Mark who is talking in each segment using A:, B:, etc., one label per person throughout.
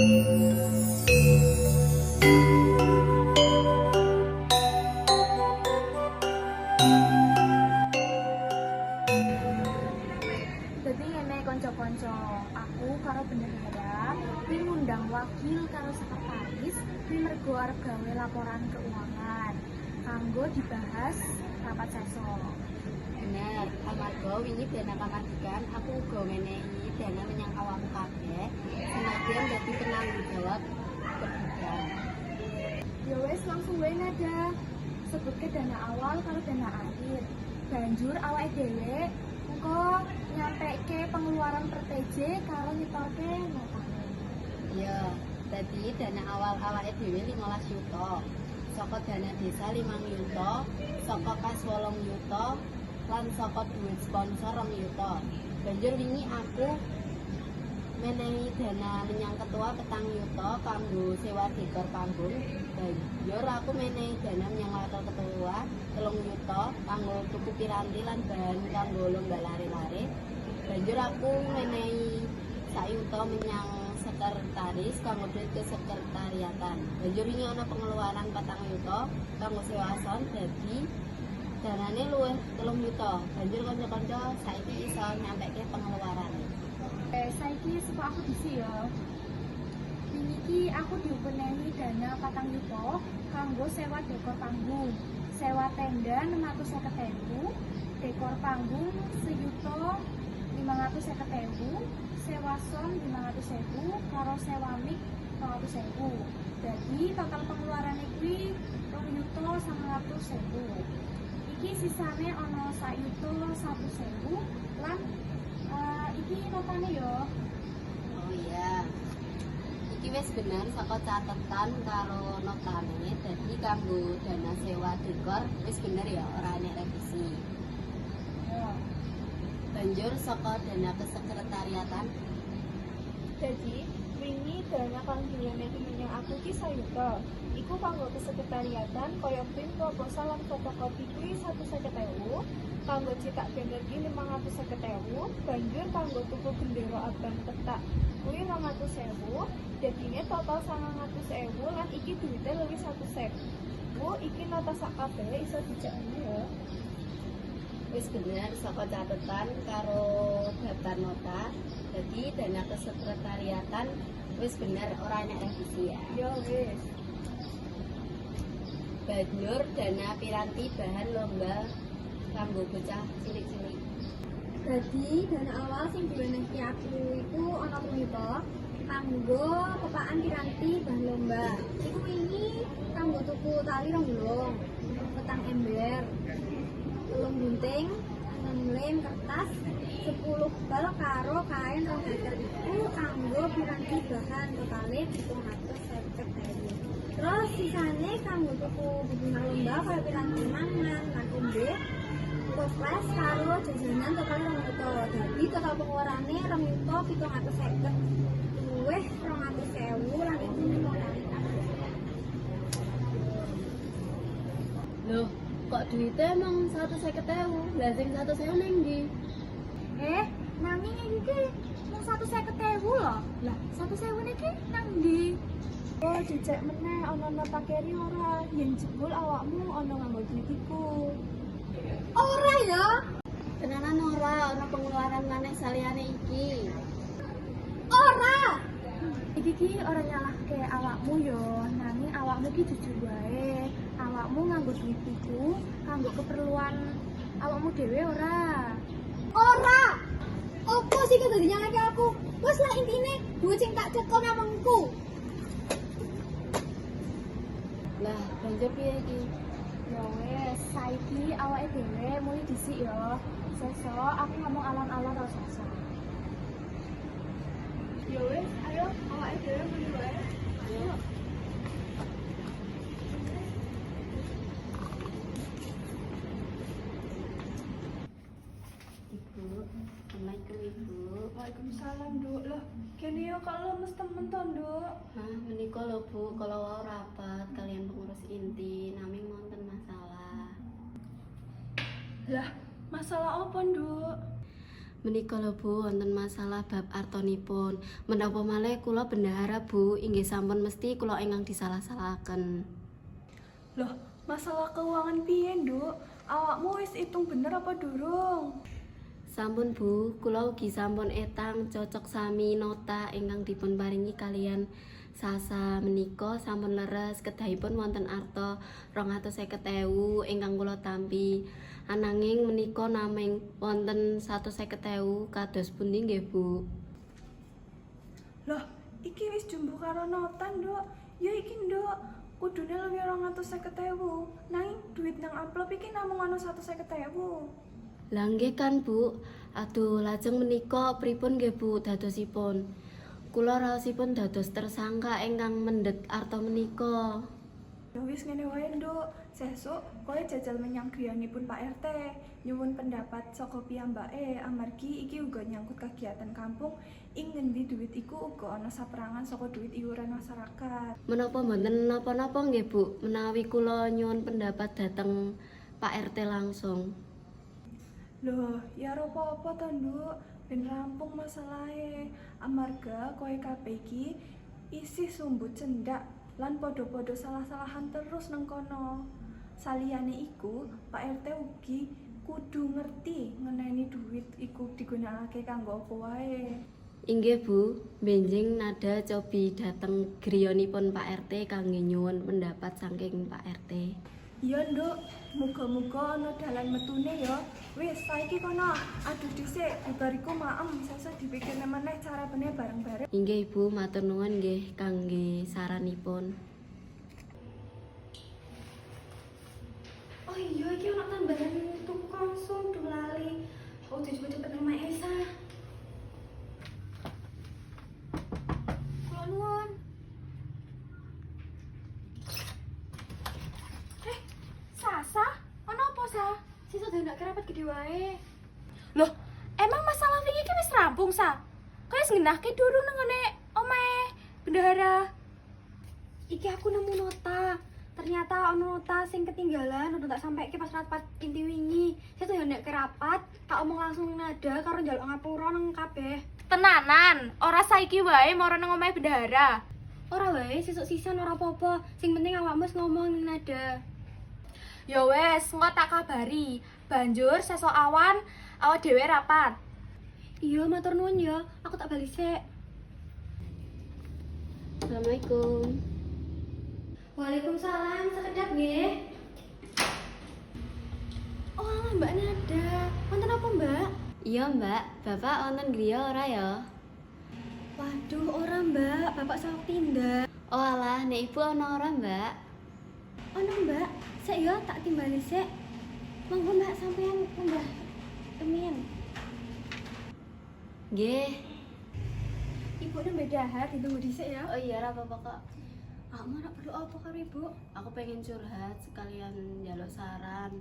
A: Jadi ngene kanca-kanca, aku karo bendahara kuwi ngundang wakil karo sekretaris kuwi mergo arep gawe laporan keuangan kanggo dibahas rapat sesok.
B: Bener, amarga wingi dana kamardikan aku uga menehi dana menyang awakmu kabeh senadyan dadi penanggung jawab kebijakan.
A: Ya wis langsung wae nada. Sebutke dana awal karo dana akhir. Banjur awake dhewe engko nyampeke pengeluaran per PJ karo nyetorke notane.
B: Iya, dadi dana awal awake dhewe 15 yuta. Saka dana desa 5 yuta, saka kas 8 yuta, lan saka duit sponsor 2 yuta. Banjur wingi aku menehi dana menyang ketua 4 yuta kanggo sewa dekor panggung. Banjur aku menehi dana menyang wakil ketua 3 yuta kanggo tuku piranti lan bahan kanggo lomba lare-lare. Banjur aku menehi 1 yuta menyang sekretaris kanggo duit kesekretariatan. Banjur wingi ana pengeluaran 4 yuta kanggo sewa son, dadi danane luwih 3 yuta. Banjur kanca-kanca saiki iso nyampeke pengeluaran.
A: Saiki sepo aku disi ya. Wingi iki aku diupenehi dana 4 yuta kanggo sewa dekor panggung. Sewa tenda 650.000, dekor panggung 1.550.000, sewa son 500.000 karo sewa mic 200.000. Jadi total pengeluaran kuwi 2.900.000. Iki sisane ana 1.100.000 lan iki notane ya.
B: Oh iya. Iki wis bener saka catetan karo notane, dadi kanggo dana sewa dekor wis bener ya, ora enek revisi.
A: Ya.
B: Banjur saka dana kesekretariatan.
A: Jadi wingi dana kang diwenehi menyang aku ki 1 yuta. Iku kanggo kesekretariatan kaya print proposal lan fotokopi kuwi 150.000, kanggo cetak banner ki 550.000, banjur kanggo tuku bendera abang petak kuwi 200.000, dadine total 900.000 lan iki duwite luwih 100.000. Iki nota sak kabeh iso dijakne ya.
B: Wis bener saka catetan karo daftar nota. Jadi dana kesekretariatan wis bener, ora enek revisi ya.
A: Ya wis.
B: Banjur dana piranti bahan lomba kanggo bocah cilik-cilik.
A: Jadi dana awal sing diwenehi aku iku ana 3 yuta kanggo pepakan piranti bahan lomba. Iku wingi kanggo tuku tali 2 gulung, petang ember, 3 gunting, 6 lem kertas, 10 bal karo kain 2 meter iku kanggo piranti bahan totale 750.000. Terus sisane kanggo tuku bubungan lomba kaya piranti mangan lan ombe, toples karo jajanan total 2 yuta. Jadi total pengeluarane 2.750.000. Luwih 200.000 lan iku notane.
B: Loh, kok duitnya emang 150.000? Lah sing 100.000 ning ndi?
A: Nanging iki mung 150.000 lho. Lah 100.000 niki nang ndi? Oh, jejak meneh ana nota keri ora yen jebul awakmu ana nganggo duit iku. Ora ya.
B: Tenanan ora ana pengeluaran maneh saliyane iki.
A: Ora. Iki ki ora nyalahke awakmu yo, nanging awakmu ki jujur wae. Awakmu nganggo duit iku kanggo keperluan awakmu dhewe ora. Ora. Opo sih kok dadi nyalahke aku? Wes lah intine duit sing tak cekel namengku.
B: Lah, banjur piye iki?
A: Ya wes, saiki awake dhewe mulai dhisik ya. Sesuk aku ngomong alon-alon ora usah. Ya wes, ayo awake dhewe mulai wae. Ayo.
B: Ibu, Assalamualaikum Ibu.
C: Waalaikumsalam, Nduk. Lah, kene yo kok lemes temen to, Nduk.
B: Hah, menika lho Bu, kalau wau rapat kalian pengurus inti, nami wonten masalah.
C: Lah, masalah apa, Nduk?
B: Menika lho Bu, wonten masalah bab artonipun. Menapa malih kula bendahara Bu, inggih sampun mesti kula ingkang disalah-salahaken.
C: Loh, masalah keuangan piye, Nduk? Awakmu wis hitung bener apa durung?
B: Sampun Bu, kula ugi sampun etang cocok sami nota ingkang dipun paringi kalian Sasa menika sampun leres kedahipun wonten arta 250.000 ingkang kula tampi. Ananging menika naming wonten 150.000 kados pundi nggih Bu?
C: Loh, iki wis jumbo karo nota, Nduk. Ya iki, Nduk. Kudune luwih 250.000. Nanging duit nang amplop iki namung ana 150.000.
B: Lah nggih kan Bu. Aduh, lajeng menika pripun nggih Bu dadosipun? Kula raosipun dados tersangka ingkang mendhet arta menika.
C: Ya wis ngene wae, Nduk. Sesuk kowe jajal menyang griyanipun Pak RT, nyuwun pendapat saka piyambake amargi iki uga nyangkut kegiatan kampung ing ngendi duit iku uga ana saperangan saka duit iuran masyarakat.
B: Menapa mboten napa-napa nggih Bu, menawi kula nyuwun pendapat dhateng Pak RT langsung.
C: Loh, ya ora apa-apa to, Nduk. Ben rampung masalahe. Amarga kowe kabeh iki isih sumbut cendak lan padha-padha salah-salahan terus nang kono. Saliyane iku, Pak RT ugi kudu ngerti ngeneni duit iku digunakake kanggo apa wae.
B: Inggih Bu, benjing nada cobi dhateng griyanipun Pak RT kangge nyuwun pendapat saking Pak RT.
C: Iya, Nduk. Muga-muga ana dalan metune ya. Wis, saiki kono adu dhisik bibariku maem, sesuk dipikirne meneh cara bene bareng-bareng.
B: Inggih Ibu, matur nuwun nggih kangge saranipun.
A: Oh iya, iki ana tambahan tuku konsum duh lali. Aku cepet-cepet nang Mak Esa. Kula nuwun. Sasa? Ana apa, Sa? Sesuk ndak kerapat gede wae.
C: Loh, emang masalah wingi iki wis rampung, Sa? Kowe wis ngenahke durung nang ngene omahe bendahara.
A: Iki aku nemu nota. Ternyata ono nota sing ketinggalan udah tak sampai ke pas rapat inti wingi. Saya tuh ndak kerapat, tak omong langsung nada karo njaluk ngapura nang kabeh.
C: Tenanan, ora saiki wae moro nang omahe bendahara.
A: Ora wae, sesuk sisan ora apa-apa. Sing penting awakmu wis ngomong ning nada.
C: Ya wes, engko tak kabari. Banjur sesuk awan awak dhewe rapat.
A: Iya, matur nuwun ya. Aku tak bali sik.
B: Assalamualaikum.
A: Waalaikumsalam, sekedap nggih. Oh, Mbak Nada. Wonten apa, Mbak?
B: Iya Mbak, Bapak wonten griya ora ya?
A: Waduh, ora, Mbak. Bapak sawang pindah.
B: Oh alah, nek Ibu ana ora Mbak?
A: Ono, Mbak. Sik ya, tak timbali sik. Monggo Mbak sampean munggah. Temen.
B: Nggih.
A: Ibu udah bedahar, ditunggu dhisik ya.
B: Oh iya ora apa-apa kok.
A: Aku nak perlu apa karo Ibu?
B: Aku pengen curhat sekalian njaluk saran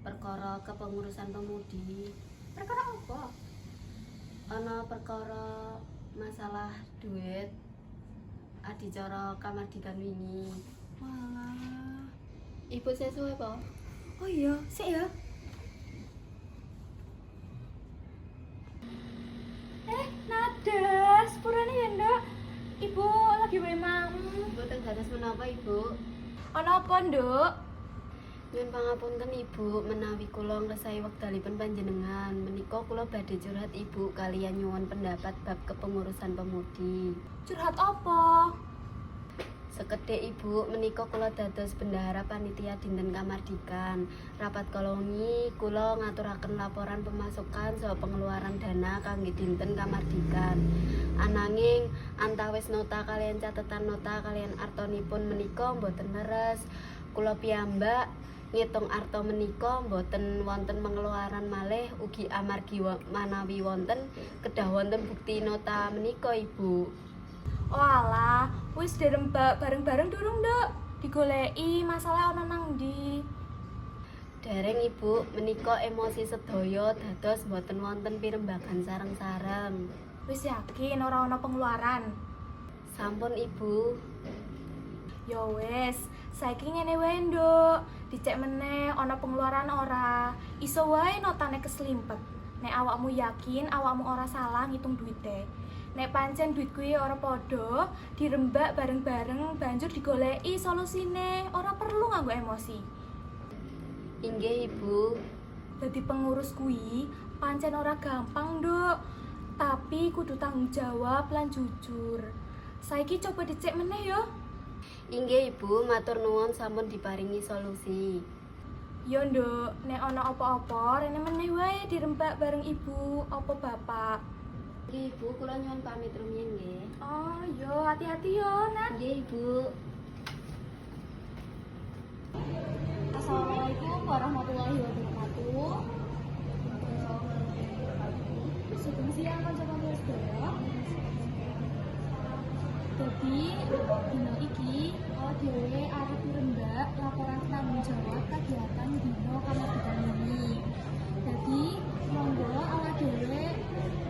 B: perkara kepengurusan pemudi.
A: Perkara apa?
B: Ana perkara masalah duit adicara kamardikan wingi.
A: Walah.
B: Ibu sesuai apa?
A: Oh iya, sik ya. Nada, sepurane ya, Nduk. Ibu lagi memang.
B: Mboten dados menapa Ibu?
C: Ana apa, Nduk?
B: Nyuwun pangapunten Ibu, menawi kula ngresai wekdalipun panjenengan, menika kula badhe curhat Ibu kaliyan nyuwun pendapat bab kepengurusan pemudi.
C: Curhat apa?
B: Sekedhik Ibu, menika kula dados bendahara panitia dinten kamardikan. Rapat kala wengi kula ngaturaken laporan pemasukan saha pengeluaran dana kangge dinten kamardikan. Ananging antawis nota kaliyan catetan nota kaliyan artonipun menika mboten leres. Kula piyambak ngitung arta menika mboten wonten pengeluaran malih ugi amargi manawi wonten kedah wonten bukti nota menika Ibu.
C: Oh alah, wis dirembak bareng-bareng durung, Nduk. Digoleki masalah ana nang ndi.
B: Dereng Ibu, menika emosi sedaya dados mboten wonten pirembagan sareng-sareng.
C: Wis yakin ora ana pengeluaran.
B: Sampun Ibu.
C: Ya wis, saiki ngene wae, Nduk. Dicek meneh ana pengeluaran ora. Iso wae notane keslimpet. Nek awakmu yakin awakmu ora salah ngitung duite. Nek pancen duit kuwi ora padha, dirembak bareng-bareng banjur digoleki solusine, ora perlu nganggo emosi.
B: Inggih Ibu.
C: Dadi pengurus kuwi pancen ora gampang, Nduk. Tapi kudu tanggung jawab lan jujur. Saiki coba dicek meneh ya.
B: Inggih Ibu, matur nuwun sampun diparingi solusi.
C: Yo Nduk, nek ana apa-apa rene meneh wae dirembak bareng ibu apa bapak.
B: Nggih Ibu, kula nyuwun pamit rumiyin nggih.
C: Oh, yo hati-hati yo, Nat.
B: Nggih Ibu.
A: Assalamualaikum warahmatullahi wabarakatuh. Sugeng siang kanca-kanca sedaya. Jadi, dina iki awak dhewe arep ngrembak laporan tanggung jawab kegiatan dina kamardikan ini. Jadi, monggo awak dhewe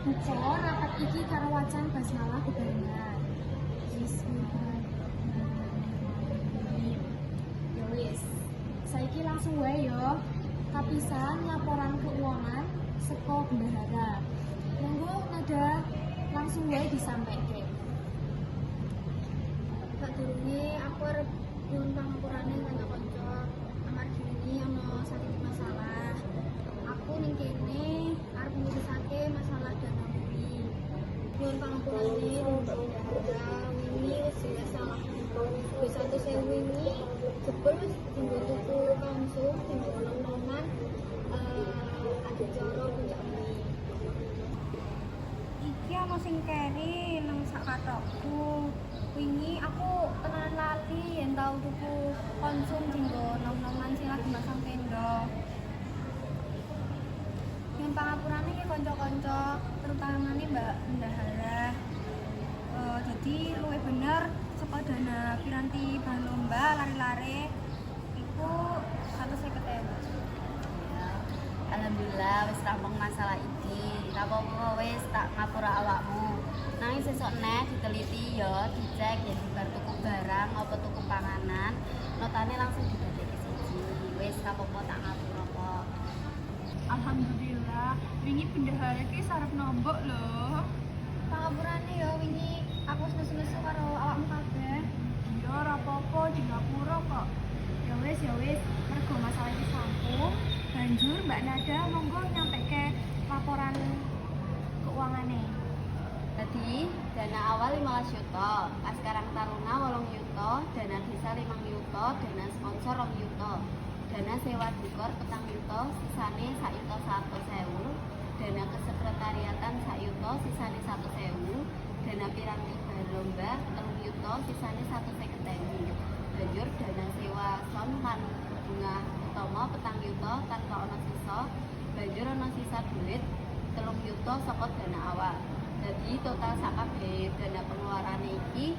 A: buka rapat iki karo wacan basmalah bebarengan. Bismillahirrahmanirrahim. Ya wis, saiki langsung wae yo. Kapisan laporan keuangan saka bendahara. Monggo nada langsung wae disampaikan. Sadurunge aku arep nyuwun pangapurane kanca-kanca amargi ini ana sedikit masalah. Aku ning kene arep ngurusake masalah dana kuwi. Nyuwun pangapurane bendahara wingi wis jelas salah. Wis 100.000 wingi jebul wis dienggo tuku konsum dienggo nom-noman adicara puncak ini. Iki ana sing keri nang sak katokku. Wingi aku tenan lali yen tau tuku konsum dinggo nom-noman sing lagi masang tenda. Yang pangapurane ki kanca-kanca, terutamane Mbak Bendahara. Jadi luwih bener saka dana piranti bahan lomba lari-lari iku 150.000.
B: Alhamdulillah wis rampung masalah iki. Ra apa-apa wis tak ngapura awakmu. Nanging sesuk neh diteliti ya, dicek yen bar tuku barang apa tuku panganan, notane langsung dibadheki siji. Wis ra apa-apa tak ngapura kok.
C: Alhamdulillah, wingi bendahara ki sarep nombok lho.
A: Pangapurane ya wingi aku wis nesu-nesu karo awakmu kabeh.
C: Iya, ora apa-apa di ngapura kok.
A: Ya wis, mergo masalah iki sampung.
C: Banjur Mbak Nada monggo nyampeke laporan keukangane.
B: Tadi dana awal 15 yuta, kas Karang Taruna 8 yuta, dana desa 5 yuta, dana sponsor 2 yuta, dana sewa dekor 4 yuta, sisane 1 yuta 100.000, dana kesekretariatan 1 yuta, sisane 100.000, dana piranti bahan lomba 3 yuta, sisane 150.000. Banjur dana sewa son lan bunga utama 4 yuta tanpa ana sisa, banjur ana sisa duit 3 yuta saka dana awal. Jadi total sakabeh dana pengeluarane iki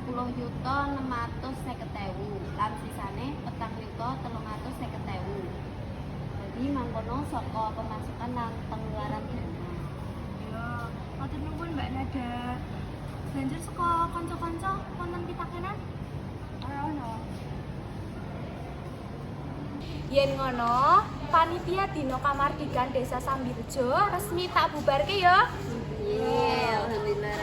B: 10.650.000 lan sisane 4 yuta 350.000. Jadi mangkono saka pemasukan lan pengeluaran dana.
C: Yo, matur nuwun Mbak Nada. Banjur saka kanca-kanca wonten pitakenan?
A: Ora ono.
C: Yen ngono, panitia Dina Kamardikan Desa Sambirjo resmi tak bubarke ya.
B: Alhamdulillah.